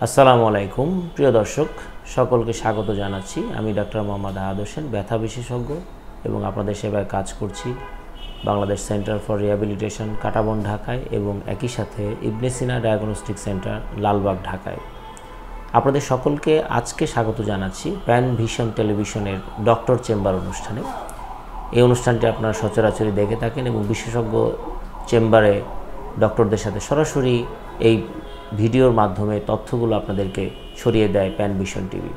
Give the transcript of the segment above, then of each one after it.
আসসালামু আলাইকুম প্রিয় দর্শক সকলকে স্বাগত জানাচ্ছি। আমি ডক্টর মোহাম্মদ আহাদ হোসেন, ব্যথা বিশেষজ্ঞ এবং আপনাদের সেবায় কাজ করছি Bangladesh centre for rehabilitation Katabon ঢাকায় এবং একই সাথে ইবনে সিনা ডায়াগনস্টিক সেন্টার লালবাগ ঢাকায়। আপনাদের সকলকে আজকে স্বাগত জানাচ্ছি প্যান ভিশন টেলিভিশনের ডক্টর চেম্বার অনুষ্ঠানে। এই অনুষ্ঠানটি আপনারা সচরাচরই দেখে থাকেন এবং বিশেষজ্ঞ চেম্বারে ডক্টরদের সাথে সরাসরি এই ভিডিওর মাধ্যমে তথ্যগুলো আপনাদেরকে ছড়িয়ে দেয় প্যান ভিশন টিভি।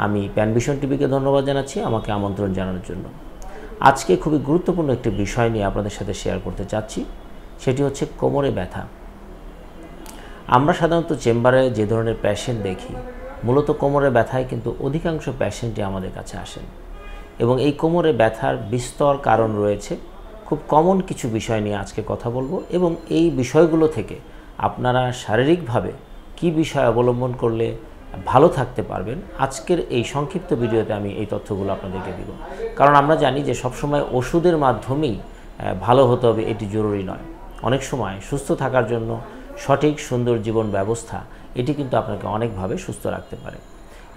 আমি প্যান ভিশন টিভিকে ধন্যবাদ জানাচ্ছি আমাকে আমন্ত্রণ জানানোর জন্য। আজকে খুবই গুরুত্বপূর্ণ একটি বিষয় নিয়ে আপনাদের সাথে শেয়ার করতে চাচ্ছি, সেটি হচ্ছে কোমরে ব্যথা। আমরা সাধারণত চেম্বারে যে ধরনের পেশেন্ট দেখি, মূলত কোমরে ব্যথায় কিন্তু অধিকাংশ পেশেন্টই আমাদের কাছে আসেন এবং এই কোমরে ব্যথার বিস্তর কারণ রয়েছে। খুব কমন কিছু বিষয় নিয়ে আজকে কথা বলবো এবং এই বিষয়গুলো থেকে আপনারা শারীরিকভাবে কি বিষয় অবলম্বন করলে ভালো থাকতে পারবেন, আজকের এই সংক্ষিপ্ত ভিডিওতে আমি এই তথ্যগুলো আপনাদেরকে দিব। কারণ আমরা জানি যে সবসময় ওষুধের মাধ্যমেই ভালো হতে হবে এটি জরুরি নয়। অনেক সময় সুস্থ থাকার জন্য সঠিক সুন্দর জীবন ব্যবস্থা এটি কিন্তু আপনাকে অনেকভাবে সুস্থ রাখতে পারে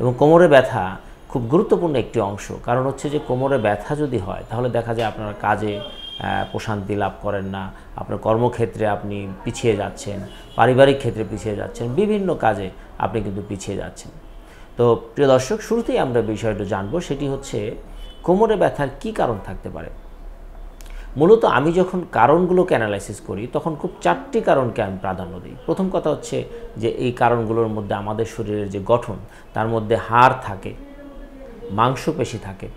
এবং কোমরে ব্যথা খুব গুরুত্বপূর্ণ একটি অংশ। কারণ হচ্ছে যে কোমরে ব্যথা যদি হয় তাহলে দেখা যায় আপনার কাজে প্রশান্তি লাভ করেন না, আপনার কর্মক্ষেত্রে আপনি পিছিয়ে যাচ্ছেন, পারিবারিক ক্ষেত্রে পিছিয়ে যাচ্ছেন, বিভিন্ন কাজে আপনি কিন্তু পিছিয়ে যাচ্ছেন। তো প্রিয় দর্শক, শুরুতেই আমরা বিষয়টা জানবো, সেটি হচ্ছে কোমরে ব্যথার কি কারণ থাকতে পারে। মূলত আমি যখন কারণগুলোকে অ্যানালাইসিস করি তখন খুব চারটি কারণকে আমি প্রাধান্য দিই। প্রথম কথা হচ্ছে যে এই কারণগুলোর মধ্যে আমাদের শরীরের যে গঠন, তার মধ্যে হাড় থাকে, মাংসপেশি থাকে,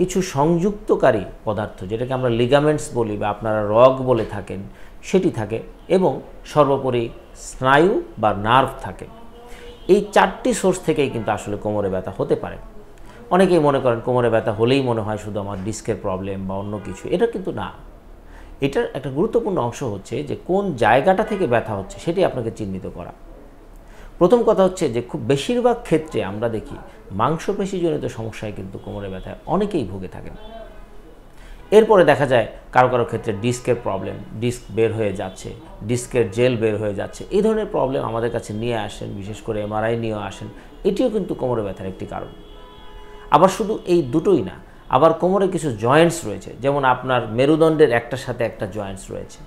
কিছু সংযুক্তকারী পদার্থ যেটাকে আমরা লিগামেন্টস বলি বা আপনারা রগ বলে থাকেন সেটি থাকে এবং সর্বোপরি স্নায়ু বা নার্ভ থাকে। এই চারটি সোর্স থেকেই কিন্তু আসলে কোমরে ব্যথা হতে পারে। অনেকেই মনে করেন কোমরে ব্যথা হলেই মনে হয় শুধু আমার ডিস্কের প্রবলেম বা অন্য কিছু, এটা কিন্তু না। এটার একটা গুরুত্বপূর্ণ অংশ হচ্ছে যে কোন জায়গাটা থেকে ব্যথা হচ্ছে সেটি আপনাকে চিহ্নিত করা। প্রথম কথা হচ্ছে যে খুব বেশিরভাগ ক্ষেত্রে আমরা দেখি মাংসপেশিজনিত সমস্যায় কিন্তু কোমরে ব্যথায় অনেকেই ভুগে থাকেন। এরপরে দেখা যায় কারো কারো ক্ষেত্রে ডিস্কের প্রবলেম, ডিস্ক বের হয়ে যাচ্ছে, ডিস্কের জেল বের হয়ে যাচ্ছে, এই ধরনের প্রবলেম আমাদের কাছে নিয়ে আসেন, বিশেষ করে এমআরআই নিয়েও আসেন। এটিও কিন্তু কোমরে ব্যথার একটি কারণ। আবার শুধু এই দুটোই না, আবার কোমরে কিছু জয়েন্টস রয়েছে, যেমন আপনার মেরুদণ্ডের একটার সাথে একটা জয়েন্টস রয়েছে,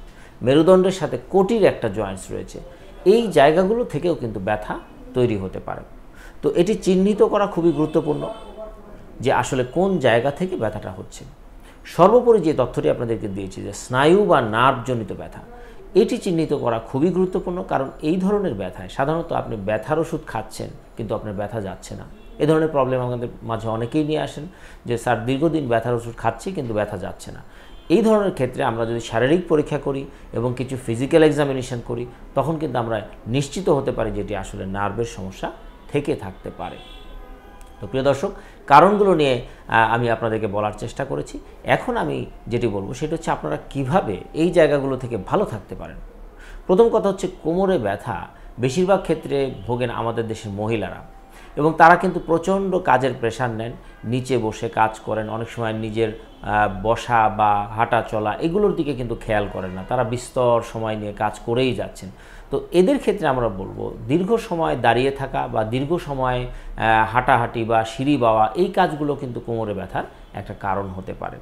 মেরুদণ্ডের সাথে কোটির একটা জয়েন্টস রয়েছে। এই জায়গাগুলো থেকেও কিন্তু ব্যথা তৈরি হতে পারে। তো এটি চিহ্নিত করা খুবই গুরুত্বপূর্ণ যে আসলে কোন জায়গা থেকে ব্যথাটা হচ্ছে। সর্বোপরি যে তথ্যটি আপনাদেরকে দিয়েছি যে স্নায়ু বা নার্ভজনিত ব্যথা, এটি চিহ্নিত করা খুবই গুরুত্বপূর্ণ। কারণ এই ধরনের ব্যথায় সাধারণত আপনি ব্যথার ওষুধ খাচ্ছেন কিন্তু আপনার ব্যথা যাচ্ছে না। এ ধরনের প্রবলেম আমাদের মাঝে অনেকেই নিয়ে আসেন যে স্যার দীর্ঘদিন ব্যথার ওষুধ খাচ্ছি কিন্তু ব্যথা যাচ্ছে না। এই ধরনের ক্ষেত্রে আমরা যদি শারীরিক পরীক্ষা করি এবং কিছু ফিজিক্যাল এক্সামিনেশন করি তখন কিন্তু আমরা নিশ্চিত হতে পারি যেটি আসলে নার্ভের সমস্যা থেকে থাকতে পারে। তো প্রিয় দর্শক, কারণগুলো নিয়ে আমি আপনাদেরকে বলার চেষ্টা করেছি। এখন আমি যেটি বলবো সেটা হচ্ছে আপনারা কিভাবে এই জায়গাগুলো থেকে ভালো থাকতে পারেন। প্রথম কথা হচ্ছে কোমরে ব্যথা বেশিরভাগ ক্ষেত্রে ভোগেন আমাদের দেশের মহিলারা এবং তারা কিন্তু প্রচণ্ড কাজের প্রেশার নেন, নিচে বসে কাজ করেন, অনেক সময় নিজের বসা বা হাঁটা চলা এগুলোর দিকে কিন্তু খেয়াল করেন না, তারা বিস্তর সময় নিয়ে কাজ করেই যাচ্ছেন। তো এদের ক্ষেত্রে আমরা বলবো দীর্ঘ সময় দাঁড়িয়ে থাকা বা দীর্ঘ সময় হাঁটাহাঁটি বা সিঁড়ি বাওয়া এই কাজগুলো কিন্তু কোমরে ব্যথার একটা কারণ হতে পারে।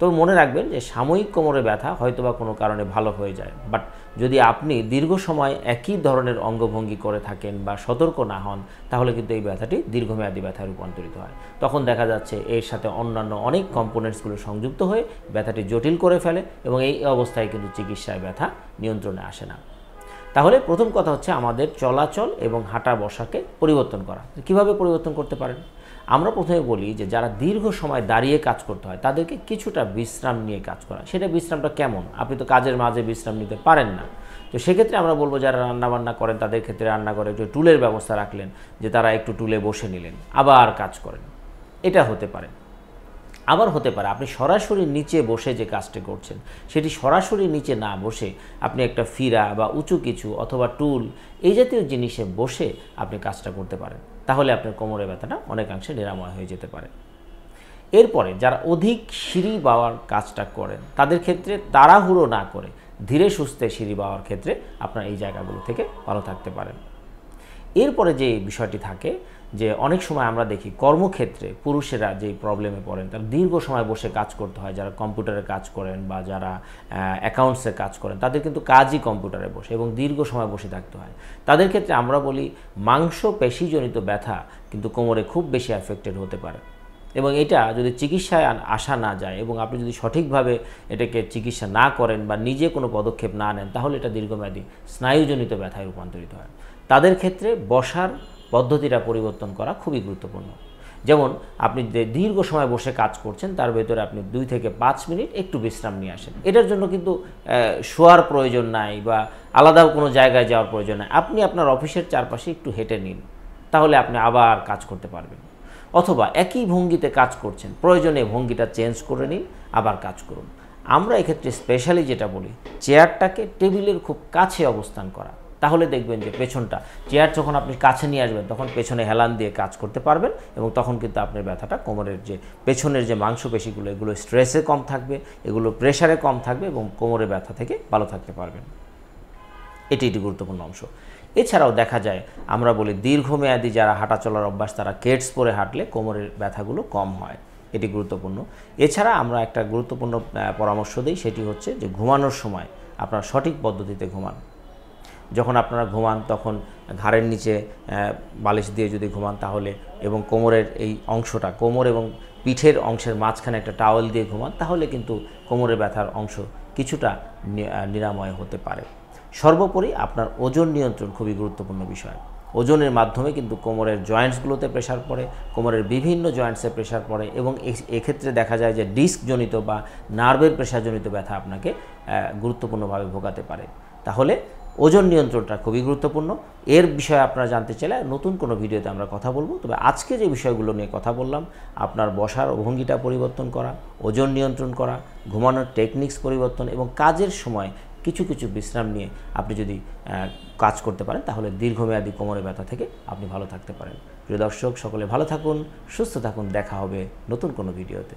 তো মনে রাখবেন যে সাময়িক কোমরে ব্যথা হয়তোবা কোনো কারণে ভালো হয়ে যায়, বাট যদি আপনি দীর্ঘ সময় একই ধরনের অঙ্গভঙ্গি করে থাকেন বা সতর্ক না হন তাহলে কিন্তু এই ব্যথাটি দীর্ঘমেয়াদী ব্যথায় রূপান্তরিত হয়। তখন দেখা যাচ্ছে এর সাথে অন্যান্য অনেক কম্পোনেন্টসগুলো সংযুক্ত হয়ে ব্যথাটি জটিল করে ফেলে এবং এই অবস্থায় কিন্তু চিকিৎসায় ব্যথা নিয়ন্ত্রণে আসে না। তাহলে প্রথম কথা হচ্ছে আমাদের চলাচল এবং হাঁটা বসাকে পরিবর্তন করা। কীভাবে পরিবর্তন করতে পারেন? আমরা প্রথমে বলি যে যারা দীর্ঘ সময় দাঁড়িয়ে কাজ করতে হয় তাদেরকে কিছুটা বিশ্রাম নিয়ে কাজ করা। সেটা বিশ্রামটা কেমন? আপনি তো কাজের মাঝে বিশ্রাম নিতে পারেন না, তো সেক্ষেত্রে আমরা বলবো যারা রান্নাবান্না করেন তাদের ক্ষেত্রে রান্নাঘরে একটু টুলের ব্যবস্থা রাখলেন, যে তারা একটু টুলে বসে নিলেন, আবার কাজ করেন, এটা হতে পারে। আবার হতে পারে আপনি সরাসরি নিচে বসে যে কাজটি করছেন সেটি সরাসরি নিচে না বসে আপনি একটা ফিরা বা উঁচু কিছু অথবা টুল এই জাতীয় জিনিসে বসে আপনি কাজটা করতে পারেন, তাহলে আপনার কোমরে ব্যথাটা অনেকাংশে নিরাময় হয়ে যেতে পারে। এরপরে যারা অধিক সিঁড়ি বাওয়ার কাজটা করেন তাদের ক্ষেত্রে তাড়াহুড়ো না করে ধীরে সুস্থে সিঁড়ি বাওয়ার ক্ষেত্রে আপনার এই জায়গাগুলো থেকে ভালো থাকতে পারেন। এরপরে যে বিষয়টি থাকে যে অনেক সময় আমরা দেখি কর্মক্ষেত্রে পুরুষেরা যেই প্রবলেমে পড়েন, তারা দীর্ঘ সময় বসে কাজ করতে হয়, যারা কম্পিউটারে কাজ করেন বা যারা অ্যাকাউন্টসে কাজ করেন, তাদের কিন্তু কাজই কম্পিউটারে বসে এবং দীর্ঘ সময় বসে থাকতে হয়। তাদের ক্ষেত্রে আমরা বলি মাংসপেশিজনিত ব্যথা কিন্তু কোমরে খুব বেশি অ্যাফেক্টেড হতে পারে, এবং এটা যদি চিকিৎসায় আসা না যায় এবং আপনি যদি সঠিকভাবে এটাকে চিকিৎসা না করেন বা নিজে কোনো পদক্ষেপ না নেন, তাহলে এটা দীর্ঘমেয়াদী স্নায়ুজনিত ব্যথায় রূপান্তরিত হয়। তাদের ক্ষেত্রে বসার পদ্ধতিটা পরিবর্তন করা খুবই গুরুত্বপূর্ণ। যেমন আপনি যে দীর্ঘ সময় বসে কাজ করছেন, তার ভেতরে আপনি 2 থেকে 5 মিনিট একটু বিশ্রাম নিয়ে আসেন। এটার জন্য কিন্তু শোয়ার প্রয়োজন নাই বা আলাদা কোনো জায়গায় যাওয়ার প্রয়োজন নাই। আপনি আপনার অফিসের চারপাশে একটু হেঁটে নিন, তাহলে আপনি আবার কাজ করতে পারবেন। অথবা একই ভঙ্গিতে কাজ করছেন, প্রয়োজনে ভঙ্গিটা চেঞ্জ করে নিন, আবার কাজ করুন। আমরা এক্ষেত্রে স্পেশালি যেটা বলি, চেয়ারটাকে টেবিলের খুব কাছে অবস্থান করা, তাহলে দেখবেন যে পেছনটা, চেয়ার যখন আপনি কাছে নিয়ে আসবেন তখন পেছনে হেলান দিয়ে কাজ করতে পারবেন, এবং তখন কিন্তু আপনার ব্যথাটা কোমরের যে পেছনের যে মাংসপেশিগুলো, এগুলো স্ট্রেসে কম থাকবে, এগুলো প্রেশারে কম থাকবে এবং কোমরের ব্যথা থেকে ভালো থাকতে পারবেন। এটি একটি গুরুত্বপূর্ণ অংশ। এছাড়াও দেখা যায়, আমরা বলি দীর্ঘমেয়াদী যারা হাঁটা চলার অভ্যাস, তারা কেটস পরে হাঁটলে কোমরের ব্যথাগুলো কম হয়, এটি গুরুত্বপূর্ণ। এছাড়া আমরা একটা গুরুত্বপূর্ণ পরামর্শ দিই, সেটি হচ্ছে যে ঘুমানোর সময় আপনারা সঠিক পদ্ধতিতে ঘুমান। যখন আপনারা ঘুমান তখন ঘাড়ের নিচে বালিশ দিয়ে যদি ঘুমান তাহলে, এবং কোমরের এই অংশটা, কোমর এবং পিঠের অংশের মাঝখানে একটা টাওয়েল দিয়ে ঘুমান, তাহলে কিন্তু কোমরের ব্যথার অংশ কিছুটা নিরাময় হতে পারে। সর্বোপরি আপনার ওজন নিয়ন্ত্রণ খুবই গুরুত্বপূর্ণ বিষয়। ওজনের মাধ্যমে কিন্তু কোমরের জয়েন্টসগুলোতে প্রেশার পড়ে, কোমরের বিভিন্ন জয়েন্টসে প্রেশার পড়ে, এবং এক্ষেত্রে দেখা যায় যে ডিস্কজনিত বা নার্ভের প্রেশারজনিত ব্যথা আপনাকে গুরুত্বপূর্ণভাবে ভোগাতে পারে। তাহলে ওজন নিয়ন্ত্রণটা খুবই গুরুত্বপূর্ণ। এর বিষয়ে আপনারা জানতে চাইলে নতুন কোনো ভিডিওতে আমরা কথা বলবো। তবে আজকে যে বিষয়গুলো নিয়ে কথা বললাম, আপনার বসার ভঙ্গিটা পরিবর্তন করা, ওজন নিয়ন্ত্রণ করা, ঘুমানোর টেকনিক্স পরিবর্তন এবং কাজের সময় কিছু কিছু বিশ্রাম নিয়ে আপনি যদি কাজ করতে পারেন, তাহলে দীর্ঘমেয়াদী কোমরের ব্যথা থেকে আপনি ভালো থাকতে পারেন। প্রিয় দর্শক, সকলে ভালো থাকুন, সুস্থ থাকুন, দেখা হবে নতুন কোনো ভিডিওতে।